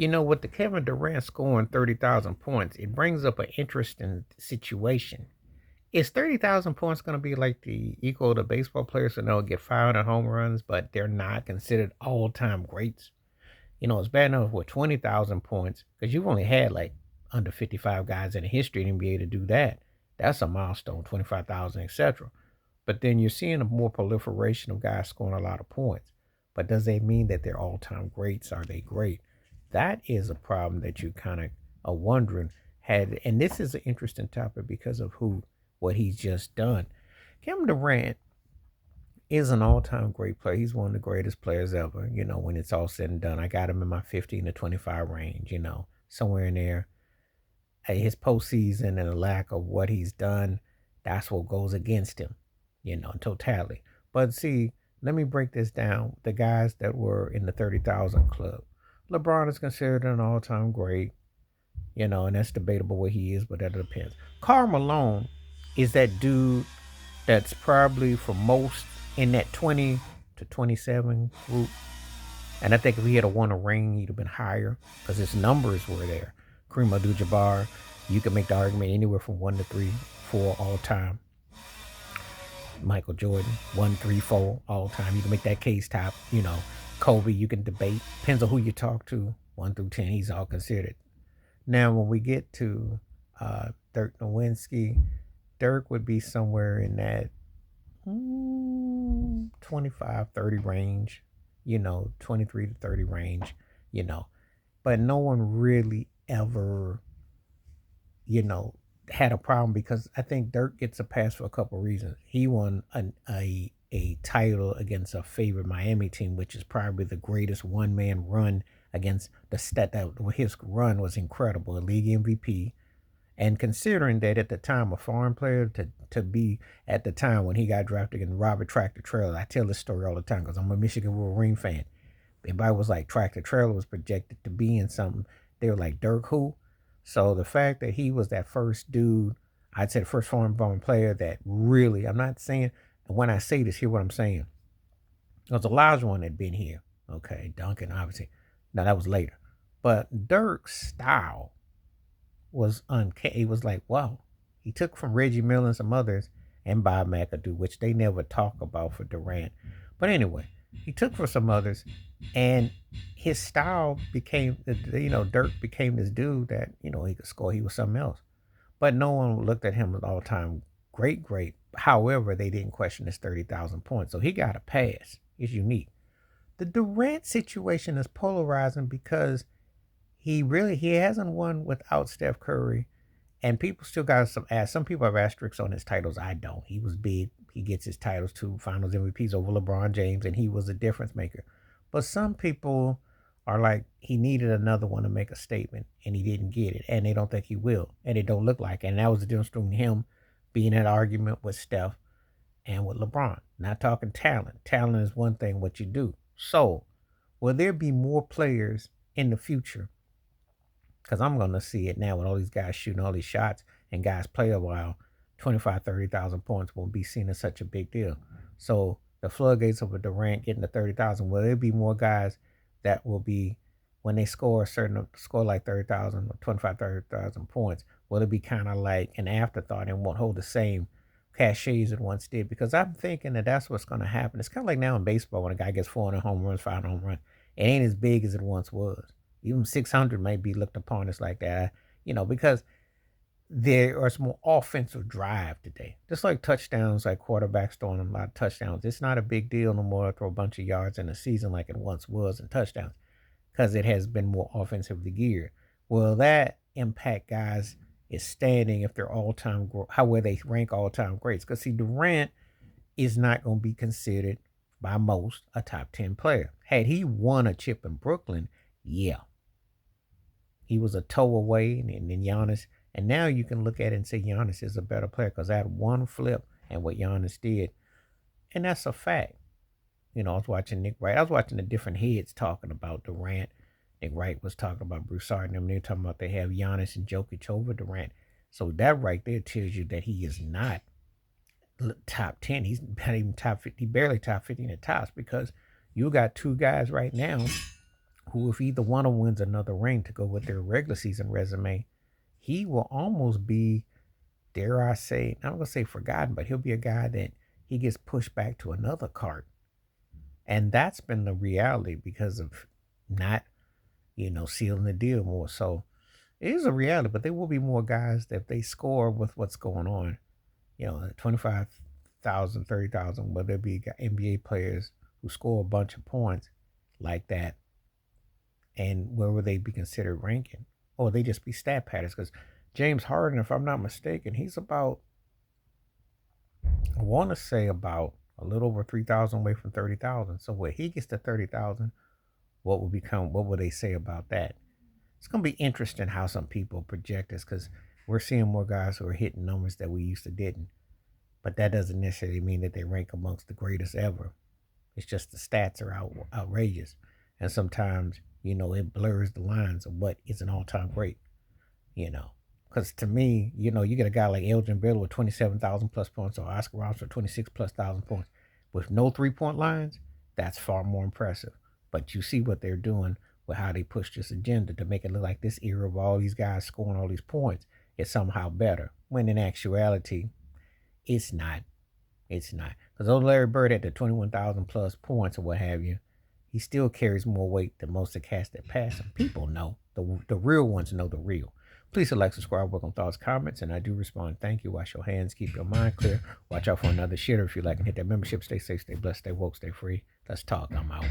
With the Kevin Durant scoring 30,000 points, it brings up an interesting situation. Is 30,000 points going to be like the equal to baseball players and they'll get 500 home runs, but they're not considered all time greats? It's bad enough with 20,000 points because you've only had like under 55 guys in the history to be able to do that. That's a milestone, 25,000, etc. But then you're seeing a more proliferation of guys scoring a lot of points. But does that mean that they're all time greats? Are they great? That is a problem that you kind of are wondering. And this is an interesting topic because of what he's just done. Kevin Durant is an all-time great player. He's one of the greatest players ever. When it's all said and done, I got him in my 15 to 25 range. Somewhere in there. His postseason and the lack of what he's done, that's what goes against him. In totality. But see, let me break this down. The guys that were in the 30,000 club. LeBron is considered an all-time great. And that's debatable what he is, but that depends. Karl Malone is that dude that's probably for most in that 20 to 27 group. And I think if he had won a ring, he'd have been higher because his numbers were there. Kareem Abdul-Jabbar, you can make the argument anywhere from 1 to 3, 4 all time. Michael Jordan, 1, 3, 4 all time. You can make that case top. Kobe, you can debate. Depends on who you talk to. 1 through 10, he's all considered. Now, when we get to Dirk Nowitzki, Dirk would be somewhere in that 25, 30 range, 23 to 30 range, But no one really ever, had a problem because I think Dirk gets a pass for a couple of reasons. He won a title against a favorite Miami team, which is probably the greatest one man run against the stat that his run was incredible, a league MVP. And considering that at the time, a foreign player to be at the time when he got drafted and Robert Tractor Trailer, I tell this story all the time because I'm a Michigan Wolverine fan. Everybody was like, Tractor Trailer was projected to be in something. They were like, Dirk who? So the fact that he was that first dude, I'd say the first foreign born player that really, I'm not saying, and when I say this, hear what I'm saying. There was Elijah one that been here. Okay, Duncan, obviously. Now that was later. But Dirk's style was He was like, wow. He took from Reggie Miller and some others and Bob McAdoo, which they never talk about for Durant. But anyway, he took from some others and his style became, Dirk became this dude that, he could score. He was something else. But no one looked at him as all time great, great. However, they didn't question his 30,000 points. So he got a pass. It's unique. The Durant situation is polarizing because he hasn't won without Steph Curry, and people still got some people have asterisks on his titles. I don't. He was big. He gets his titles to Finals MVPs over LeBron James, and he was a difference maker. But some people are like he needed another one to make a statement, and he didn't get it, and they don't think he will, and it don't look like it. And that was the difference between him being in an argument with Steph and with LeBron. Not talking talent. Talent is one thing, what you do. So, will there be more players in the future? Because I'm going to see it now with all these guys shooting all these shots and guys play a while. 25, 30,000 points won't be seen as such a big deal. So, the floodgates of a Durant getting to 30,000, will there be more guys that will be, when they score like 30,000 or 25, 30,000 points, will it be kind of like an afterthought and won't hold the same cachet as it once did? Because I'm thinking that that's what's going to happen. It's kind of like now in baseball when a guy gets 400 home runs, 500 home runs. It ain't as big as it once was. Even 600 may be looked upon as like that, because there is more offensive drive today. Just like touchdowns, like quarterbacks throwing a lot of touchdowns. It's not a big deal no more to throw a bunch of yards in a season like it once was in touchdowns because it has been more offensively geared. Will that impact guys' is standing if they're all-time, how where they rank all-time greats? Because see, Durant is not going to be considered by most a top 10 player. Had he won a chip in Brooklyn, yeah. He was a toe away, and then Giannis. And now you can look at it and say Giannis is a better player because that one flip and what Giannis did. And that's a fact. I was watching Nick Wright. I was watching the different heads talking about Durant. Nick Wright was talking about Broussard and them. They're talking about they have Giannis and Jokic over Durant. So that right there tells you that he is not top 10. He's not even top 50. He barely top 50 in the tops because you got two guys right now who, if either one of them wins another ring to go with their regular season resume, he will almost be, dare I say, I'm gonna say forgotten, but he'll be a guy that he gets pushed back to another cart. And that's been the reality because of not, sealing the deal more. So it is a reality, but there will be more guys that if they score with what's going on, 25,000, 30,000, whether it be NBA players who score a bunch of points like that, and where would they be considered ranking? Or they just be stat patterns? Because James Harden, if I'm not mistaken, he's about, I want to say about a little over 3,000 away from 30,000. So where he gets to 30,000, what would they say about that? It's going to be interesting how some people project this because we're seeing more guys who are hitting numbers that we used to didn't. But that doesn't necessarily mean that they rank amongst the greatest ever. It's just the stats are outrageous. And sometimes, it blurs the lines of what is an all time great, you know. Because to me, you get a guy like Elgin Baylor with 27,000 plus points or Oscar Robertson with 26 plus thousand points with no 3 point lines. That's far more impressive. But you see what they're doing with how they push this agenda to make it look like this era of all these guys scoring all these points is somehow better. When in actuality, it's not. It's not. Because old Larry Bird at the 21,000 plus points or what have you, he still carries more weight than most of the cats that pass him. People know. The real ones know the real. Please select, subscribe, work on thoughts, comments, and I do respond. Thank you. Wash your hands. Keep your mind clear. Watch out for another shitter if you like. And hit that membership. Stay safe, stay blessed, stay woke, stay free. Let's talk. I'm out.